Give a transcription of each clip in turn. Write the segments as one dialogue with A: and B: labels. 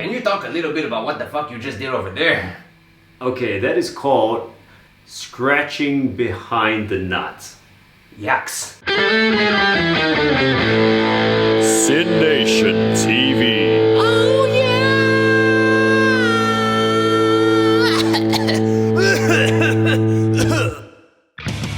A: Can you talk a little bit about what the fuck you just did over there?
B: Okay, that is called scratching behind the nut.
A: Yucks.
C: Cynation TV.
A: Oh yeah!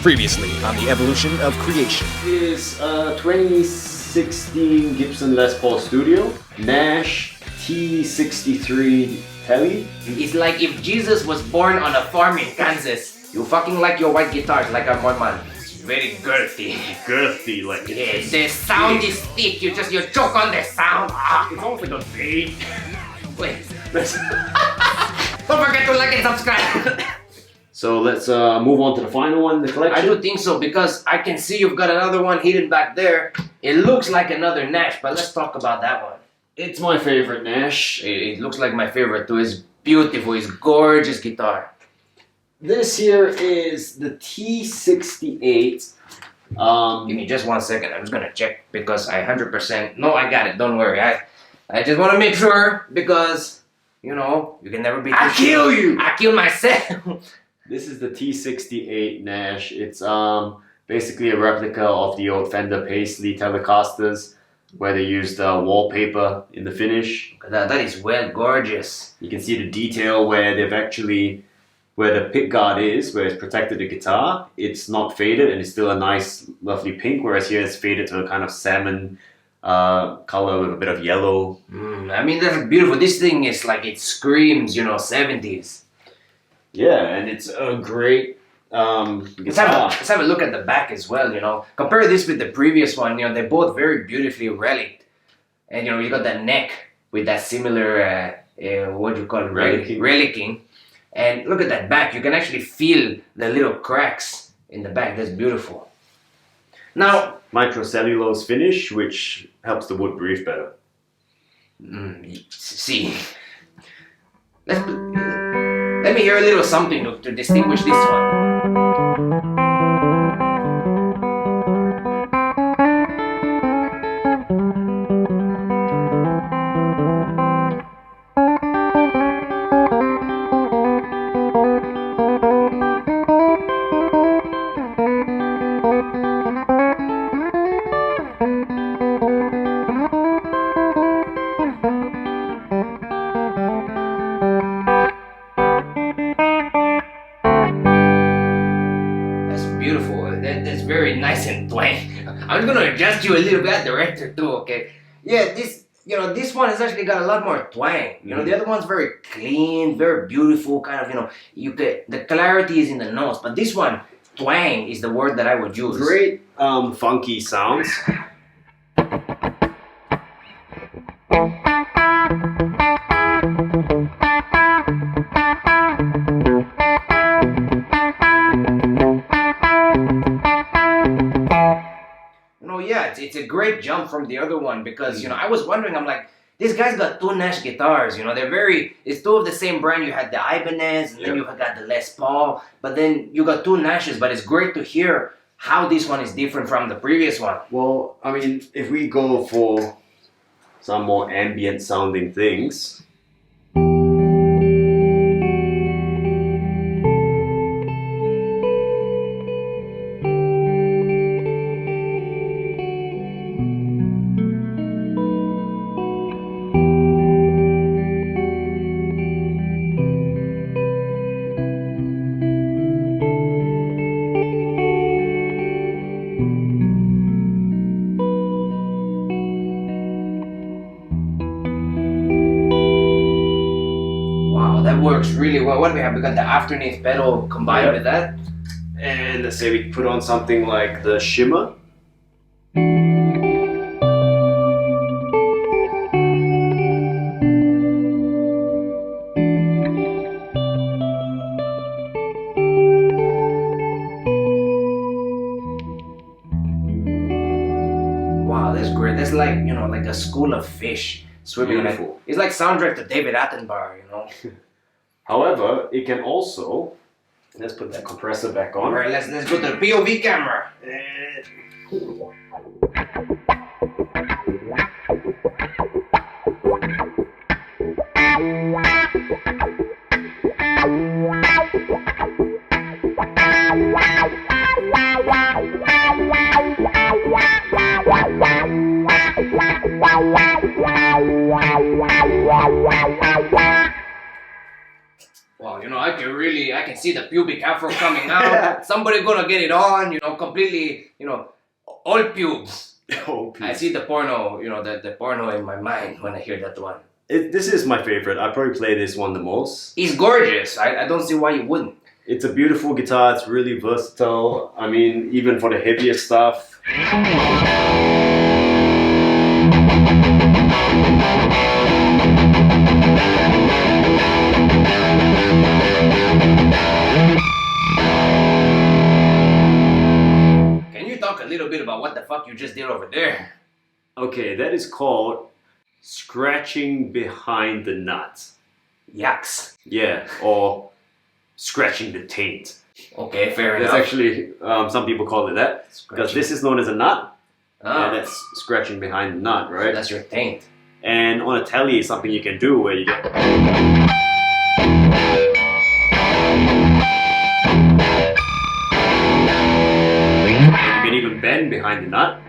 C: Previously on the evolution of creation.
B: Is a 2016 Gibson Les Paul Studio, Nash T-68 Tele.
A: It's like if Jesus was born on a farm in Kansas. You fucking like your white guitars like I'm one man. It's very girthy.
B: Girthy, like
A: Yeah, the sound is thick. You choke on the sound.
B: it's almost like a vape.
A: Wait. Don't forget to like and subscribe.
B: So let's move on to the final one in the collection.
A: I do think so because I can see you've got another one hidden back there. It looks like another Nash, but let's talk about that one.
B: It's my favorite Nash.
A: It looks like my favorite too. It's beautiful. It's gorgeous guitar.
B: This here is the T68.
A: Give me just 1 second. I'm just gonna check because I 100%. No, I got it. Don't worry. I just want to make sure because you know you can never be.
B: I kill you.
A: I kill myself.
B: This is the T68 Nash. It's basically a replica of the old Fender Paisley Telecasters, where they used wallpaper in the finish.
A: That is well gorgeous.
B: You can see the detail where where the pick guard is, where it's protected the guitar. It's not faded and it's still a nice, lovely pink, whereas here it's faded to a kind of salmon color with a bit of yellow.
A: I mean, that's beautiful. This thing is like, it screams, 70s.
B: Yeah, and it's a great guitar.
A: Let's have a look at the back as well, Compare this with the previous one, they're both very beautifully relicked. And, you got that neck with that similar, what do you call it? Relicking. And look at that back. You can actually feel the little cracks in the back. That's beautiful. Now,
B: Microcellulose finish, which helps the wood breathe better.
A: See. Let me hear a little something to distinguish this one. That's very nice and twang. I'm just gonna adjust you a little bit, director too, okay? Yeah, this one has actually got a lot more twang. The other one's very clean, very beautiful, kind of, the clarity is in the notes, but this one, twang is the word that I would use.
B: Great funky sounds.
A: Yeah, it's a great jump from the other one because, I was wondering, I'm like, this guy's got two Nash guitars, it's two of the same brand. You had the Ibanez and then you got the Les Paul, but then you got two Nashes, but it's great to hear how this one is different from the previous one.
B: Well, I mean, if we go for some more ambient sounding things.
A: That works really well. What do we have? We got the afterneath pedal combined with that.
B: And let's say we put on something like the shimmer.
A: Wow, that's great. That's like, like a school of fish swimming.
B: Beautiful.
A: It's like soundtrack to David Attenborough,
B: However, it can also, let's put that compressor back on.
A: All right, let's go to the POV camera. Well, I can see the pubic afro coming out. Somebody gonna get it on, completely, all pubes.
B: Oh,
A: I see the porno, the porno in my mind when I hear that one.
B: This is my favorite. I probably play this one the most.
A: He's gorgeous. I don't see why you wouldn't.
B: It's a beautiful guitar. It's really versatile. I mean, even for the heavier stuff.
A: Can you talk a little bit about what the fuck you just did over there?
B: Okay, that is called scratching behind the nut.
A: Yaks.
B: Yeah, or scratching the taint.
A: Okay, fair
B: That's
A: enough.
B: actually, some people call it that. Because this is known as a nut.
A: Ah,
B: And that's scratching behind the nut, right?
A: that's your taint.
B: And on a telly is something you can do where you get... You can even bend behind the nut.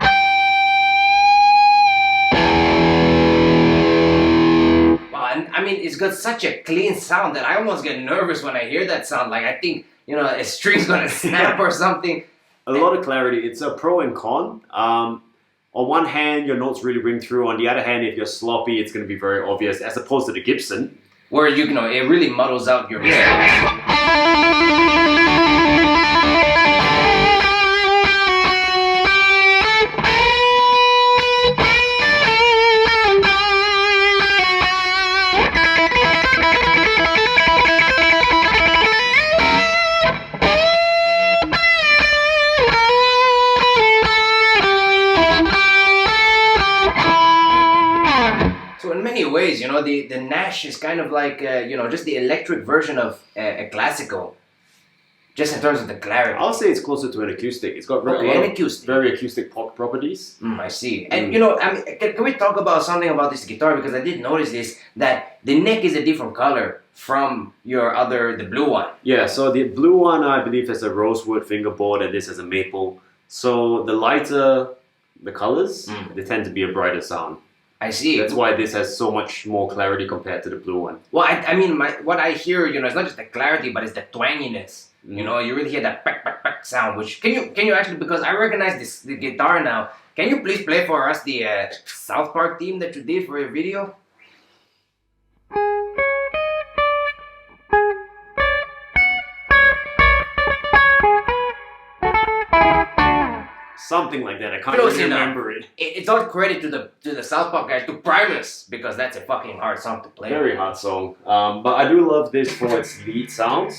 A: Wow, and I mean, it's got such a clean sound that I almost get nervous when I hear that sound. Like, I think, a string's gonna snap or something.
B: A lot of clarity. It's a pro and con. On one hand, your notes really ring through. On the other hand, if you're sloppy, it's going to be very obvious, as opposed to the Gibson.
A: Where, it really muddles out your So in many ways, the Nash is kind of like, just the electric version of a classical, just in terms of the clarity.
B: I'll say it's closer to an acoustic. It's got
A: Okay, an acoustic.
B: very acoustic pop properties.
A: I see. And, can we talk about something about this guitar? Because I did notice this, that the neck is a different color from the blue one.
B: Yeah, so the blue one, I believe, has a rosewood fingerboard, and this has a maple. So the lighter the colors, they tend to be a brighter sound.
A: I see.
B: That's why this has so much more clarity compared to the blue one.
A: Well, I mean, what I hear, it's not just the clarity, but it's the twanginess. You really hear that peck, peck, peck sound. Which can you actually, because I recognize the guitar now. Can you please play for us the South Park theme that you did for your video?
B: Something like that. I can't
A: Close
B: really
A: enough.
B: remember it.
A: It's all credit to the South Park guys, to Primus, because that's a fucking hard song to play.
B: Very hard song. But I do love this for its lead sounds.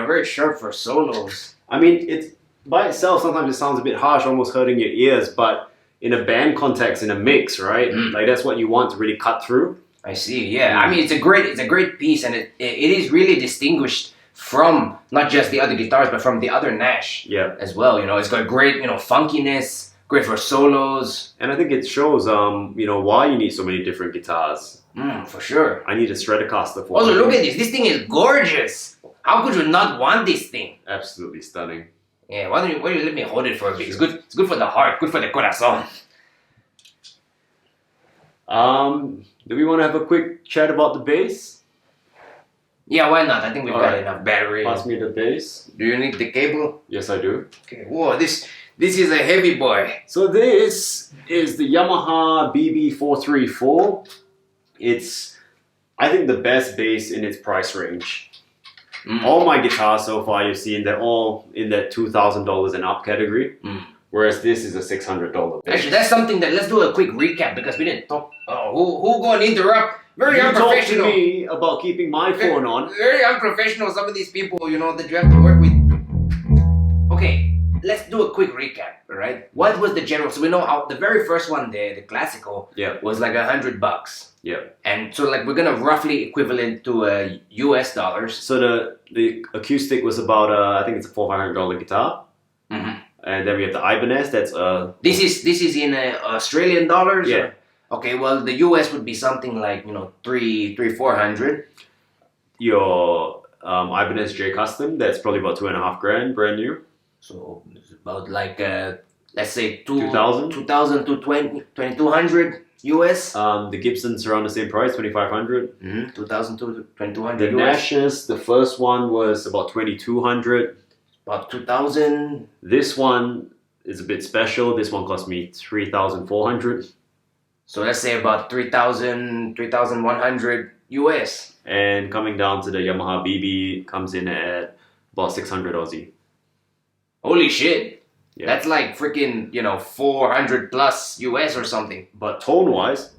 A: Very sharp for solos.
B: I mean, it's by itself, sometimes it sounds a bit harsh, almost hurting your ears, but in a band context, in a mix, right? Like that's what you want to really cut through.
A: I see, yeah. I mean, it's a great piece, and it is really distinguished from not just the other guitars, but from the other Nash as well. It's got great, funkiness, great for solos.
B: And I think it shows, why you need so many different guitars.
A: For sure.
B: I need a Stratocaster for
A: Also, look at this. This thing is gorgeous. How could you not want this thing?
B: Absolutely stunning.
A: Yeah, why don't you let me hold it for a bit? It's good. It's good for the heart. Good for the corazon.
B: Do we want to have a quick chat about the bass?
A: Yeah, why not? I think we've got
B: Alright.
A: enough battery.
B: Pass me the bass.
A: Do you need the cable?
B: Yes, I do.
A: Okay. Whoa, this is a heavy boy.
B: So this is the Yamaha BB434. It's, I think, the best bass in its price range. All my guitars so far you've seen, they're all in that $2,000 and up category. Whereas this is a $600 bass.
A: Actually, that's something that let's do a quick recap because we didn't talk. Who going to interrupt? Very
B: You
A: unprofessional.
B: talk to me about keeping my phone on.
A: Very unprofessional. Some of these people, that you have to work with. Okay, let's do a quick recap. All right, what was the general? So we know how the very first one there, the classical, was like $100.
B: Yeah.
A: And so like we're gonna roughly equivalent to US dollars.
B: So the acoustic was about I think it's a $400 guitar.
A: Mm-hmm.
B: And then we have the Ibanez. That's
A: This is in Australian dollars.
B: Yeah.
A: Or? Okay. Well, the US would be something like 400.
B: Your Ibanez J Custom. That's probably about $2,500 brand new.
A: So it's about like let's say
B: 2,000
A: to 2,200 US.
B: The Gibson's around the same price, $2,500.
A: 2,000 to 2,200
B: The
A: US.
B: Nashes, the first one was about $2,200.
A: About 2,000.
B: This one is a bit special. This one cost me $3,400.
A: So let's say about 3,000, 3,100 US.
B: And coming down to the Yamaha BB comes in at about 600 Aussie.
A: Holy shit.
B: Yeah.
A: That's like freaking, 400 plus US or something.
B: But tone-wise,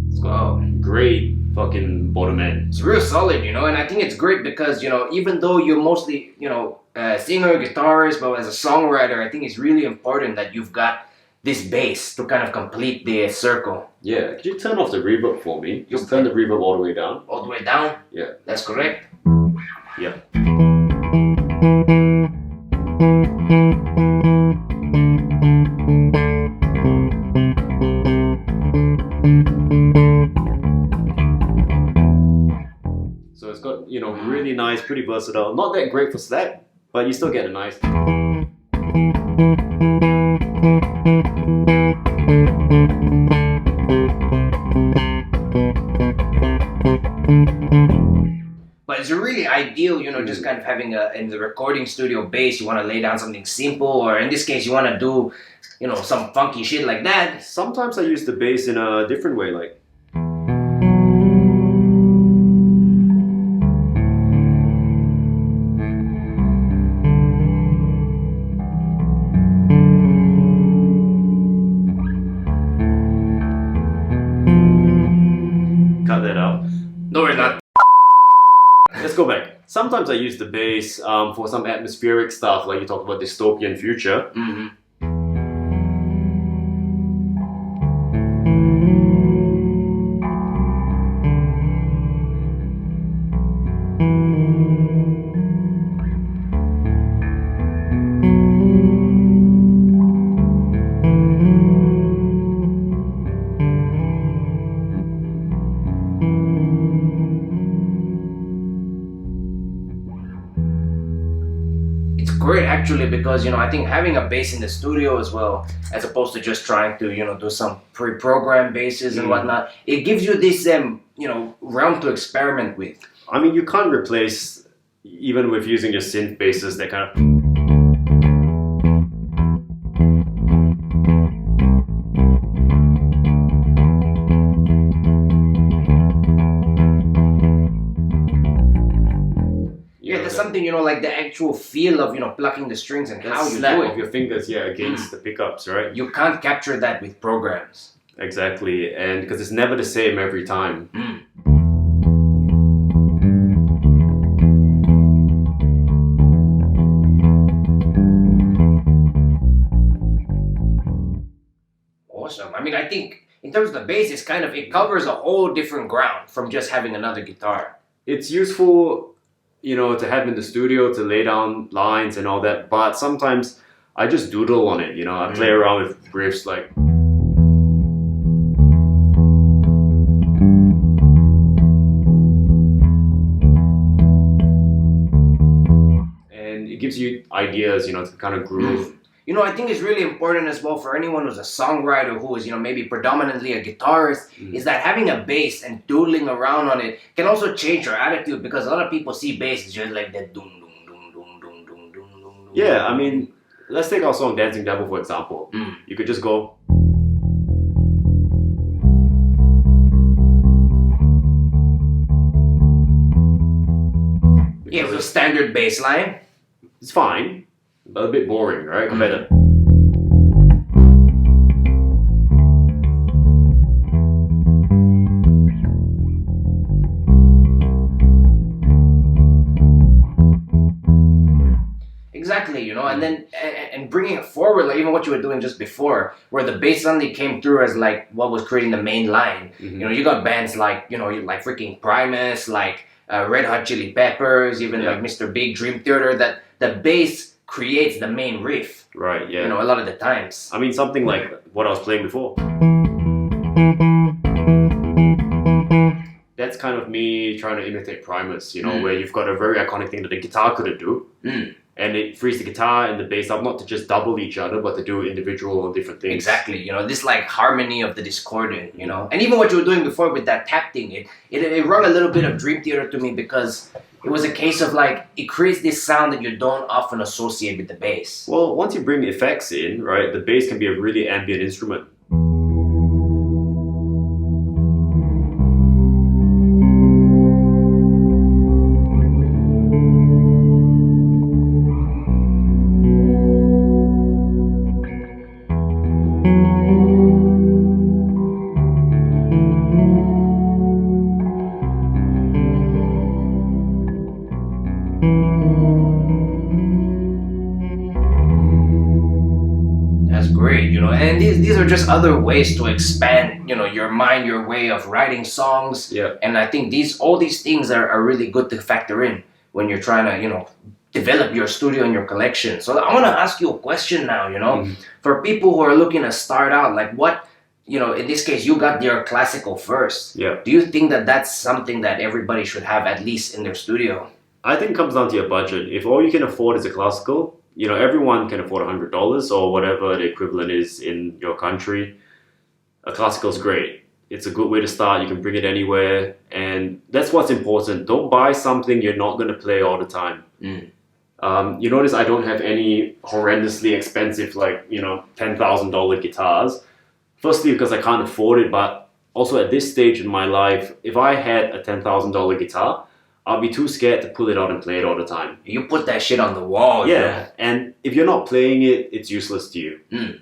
A: Let's go.
B: great fucking bottom end.
A: It's real solid, and I think it's great because, even though you're mostly, singer, guitarist, but as a songwriter, I think it's really important that you've got this bass to kind of complete the circle.
B: Yeah, could you turn off the reverb for me? Just turn the reverb all the way down.
A: All the way down?
B: Yeah.
A: That's correct.
B: Yeah. So it's got, really nice, pretty versatile. Not that great for slap, but you still get a nice.
A: But it's really ideal, just kind of having in the recording studio bass, you want to lay down something simple, or in this case, you want to do, some funky shit like that.
B: Sometimes I use the bass in a different way, like. Cut that out.
A: No, we're not.
B: Let's go back. Sometimes I use the bass for some atmospheric stuff, like you talked about dystopian future.
A: Mm-hmm. Great actually, because I think having a bass in the studio as well, as opposed to just trying to do some pre-programmed basses and whatnot, it gives you this realm to experiment with.
B: I mean, you can't replace, even with using just synth basses, that kind of.
A: Something like the actual feel of plucking the strings and how you
B: snap
A: do it.
B: of your fingers, against the pickups, right?
A: You can't capture that with programs.
B: Exactly, and because it's never the same every time.
A: Awesome. I mean, I think in terms of the bass, it covers a whole different ground from just having another guitar.
B: It's useful, to have in the studio to lay down lines and all that, but sometimes I just doodle on it, I play around with riffs like. And it gives you ideas, to kind of groove.
A: I think it's really important as well for anyone who's a songwriter who is, maybe predominantly a guitarist, is that having a bass and doodling around on it can also change your attitude, because a lot of people see bass as just like that doom, doom, doom, doom, doom, doom, doom, doom.
B: Yeah, I mean, let's take our song Dancing Devil for example. You could just go.
A: Yeah, so standard bass line.
B: It's fine, but a bit boring, right? Compared to.
A: Exactly, you know, and then and bringing it forward, like even what you were doing just before, where the bass suddenly came through as like what was creating the main line. You know, you got bands like, you know, like freaking Primus, like Red Hot Chili Peppers, even like Mr. Big, Dream Theater, that the bass creates the main riff.
B: Right, yeah.
A: You know, a lot of the times.
B: I mean, something like what I was playing before. That's kind of me trying to imitate Primus, you know, where you've got a very iconic thing that the guitar couldn't do. And it frees the guitar and the bass up, not to just double each other, but to do individual and different things.
A: Exactly, you know, this like harmony of the discordant, you know. And even what you were doing before with that tap thing, it rung a little bit of Dream Theater to me, because it was a case of like, it creates this sound that you don't often associate with the bass.
B: Well, once you bring effects in, right, the bass can be a really ambient instrument.
A: That's great, you know, and these are just other ways to expand, you know, your mind, your way of writing songs.
B: Yeah.
A: And I think all these things are really good to factor in when you're trying to, you know, develop your studio and your collection. So I want to ask you a question now, you know, for people who are looking to start out, like what, you know, in this case, you got your classical first.
B: Yeah.
A: Do you think that that's something that everybody should have at least in their studio?
B: I think it comes down to your budget. If all you can afford is a classical, you know, everyone can afford $100 or whatever the equivalent is in your country. A classical is great. It's a good way to start. You can bring it anywhere. And that's what's important. Don't buy something you're not going to play all the time. You notice I don't have any horrendously expensive, like, you know, $10,000 guitars. Firstly, because I can't afford it. But also at this stage in my life, if I had a $10,000 guitar, I'll be too scared to pull it out and play it all the time.
A: You put that shit on the wall.
B: Yeah,
A: you know?
B: and if you're not playing it, it's useless to you.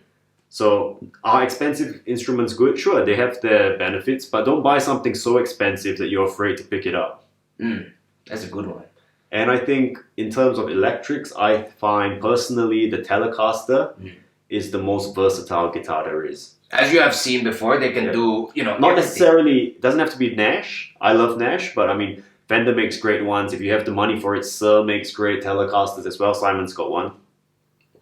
B: So are expensive instruments good? Sure, they have their benefits, but don't buy something so expensive that you're afraid to pick it up.
A: That's a good one.
B: And I think in terms of electrics, I find personally the Telecaster is the most versatile guitar there is.
A: As you have seen before, they can do, you know,
B: Not
A: everything.
B: necessarily, doesn't have to be Nash. I love Nash, but I mean, Fender makes great ones. If you have the money for it, Sir makes great Telecasters as well. Simon's got one.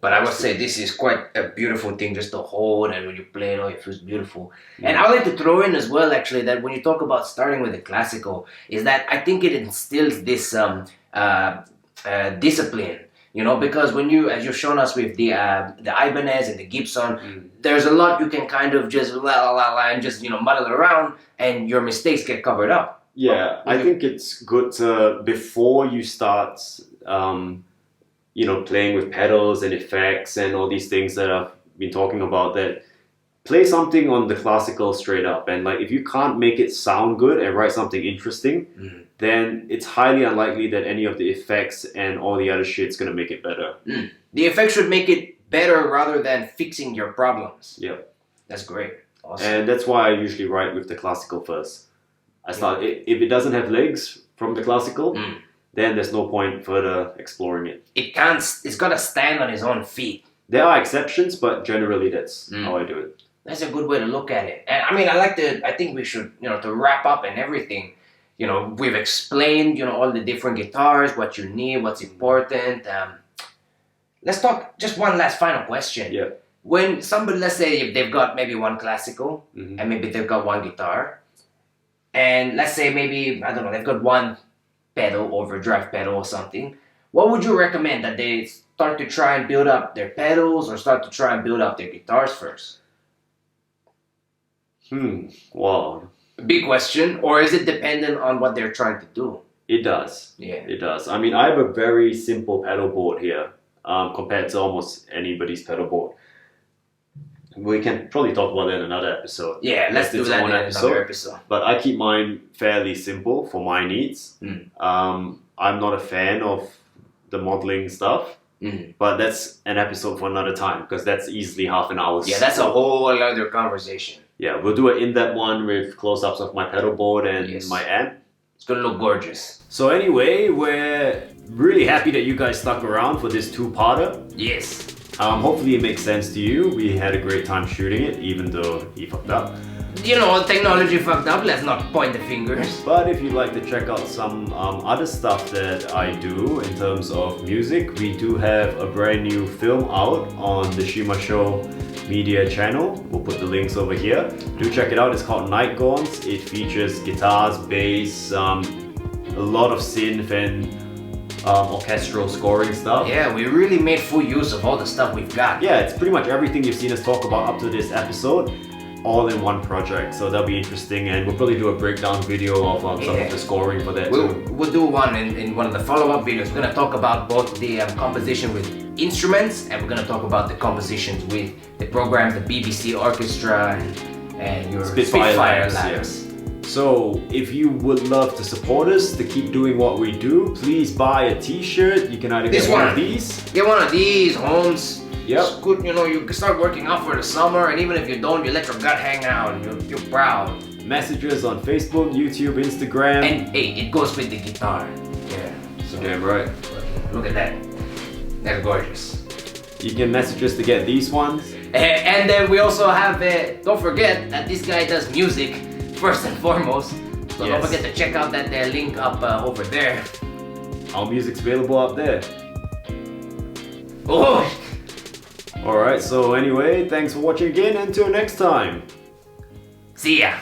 A: But I would say this is quite a beautiful thing just to hold, and when you play it, it feels beautiful. And I would like to throw in as well, actually, that when you talk about starting with the classical, is that I think it instills this discipline, you know, because when you, as you've shown us with the Ibanez and the Gibson, there's a lot you can kind of just and just, you know, muddle around, and your mistakes get covered up.
B: Yeah, I think it's good to, before you start, you know, playing with pedals and effects and all these things that I've been talking about, that play something on the classical straight up. And like, if you can't make it sound good and write something interesting, then it's highly unlikely that any of the effects and all the other shit's gonna make it better.
A: The effects should make it better rather than fixing your problems.
B: Yeah.
A: That's great. Awesome.
B: And that's why I usually write with the classical first. I start, if it doesn't have legs from the classical, then there's no point further exploring it.
A: It's got to stand on its own feet.
B: There are exceptions, but generally that's how I do it.
A: That's a good way to look at it. And I mean, I think we should, you know, to wrap up and everything, you know, we've explained, you know, all the different guitars, what you need, what's important. Let's talk, just one last final question.
B: Yeah.
A: When somebody, let's say if they've got maybe one classical and maybe they've got one guitar, and let's say maybe, I don't know, they've got one pedal, overdrive pedal or something, what would you recommend, that they start to try and build up their pedals or start to try and build up their guitars first?
B: Wow.
A: Big question. Or is it dependent on what they're trying to do?
B: It does.
A: Yeah.
B: It does. I mean, I have a very simple pedal board here. compared to almost anybody's pedal board. We can probably talk about that in another episode.
A: Yeah, let's do that in another episode.
B: But I keep mine fairly simple for my needs. I'm not a fan of the modeling stuff, but that's an episode for another time because that's easily half an hour.
A: Yeah, that's a whole other conversation.
B: Yeah, we'll do an in-depth one with close-ups of my pedal board and my amp.
A: It's gonna look gorgeous.
B: So anyway, we're really happy that you guys stuck around for this two-parter.
A: Yes.
B: Hopefully it makes sense to you. We had a great time shooting it, even though he fucked up.
A: You know, technology fucked up, let's not point the fingers.
B: But if you'd like to check out some other stuff that I do in terms of music, we do have a brand new film out on the Shimashou Media channel. We'll put the links over here. Do check it out, it's called Night Gaunts. It features guitars, bass, a lot of synth and orchestral scoring stuff.
A: Yeah, we really made full use of all the stuff we've got.
B: Yeah, it's pretty much everything you've seen us talk about up to this episode, all in one project. So that'll be interesting, and we'll probably do a breakdown video of some of the scoring for that too.
A: We'll do one in one of the follow-up videos. We're gonna talk about both the composition with instruments, and we're gonna talk about the compositions with the programs, the BBC orchestra, and your Spitfire labs.
B: So if you would love to support us to keep doing what we do, please buy a t-shirt. You can either get one of these.
A: Get one of these, Holmes.
B: Yep.
A: It's good, you know, you can start working out for the summer, and even if you don't, you let your gut hang out and you're proud.
B: Messages on Facebook, YouTube, Instagram.
A: And hey, it goes with the guitar. Yeah.
B: So damn right.
A: Look at that. That's gorgeous.
B: You can message us to get these ones.
A: And then we also have, don't forget that this guy does music first and foremost. So don't forget to check out that link up over there.
B: Our music's available up there.
A: Oh!
B: Alright, so anyway, thanks for watching again. Until next time.
A: See ya.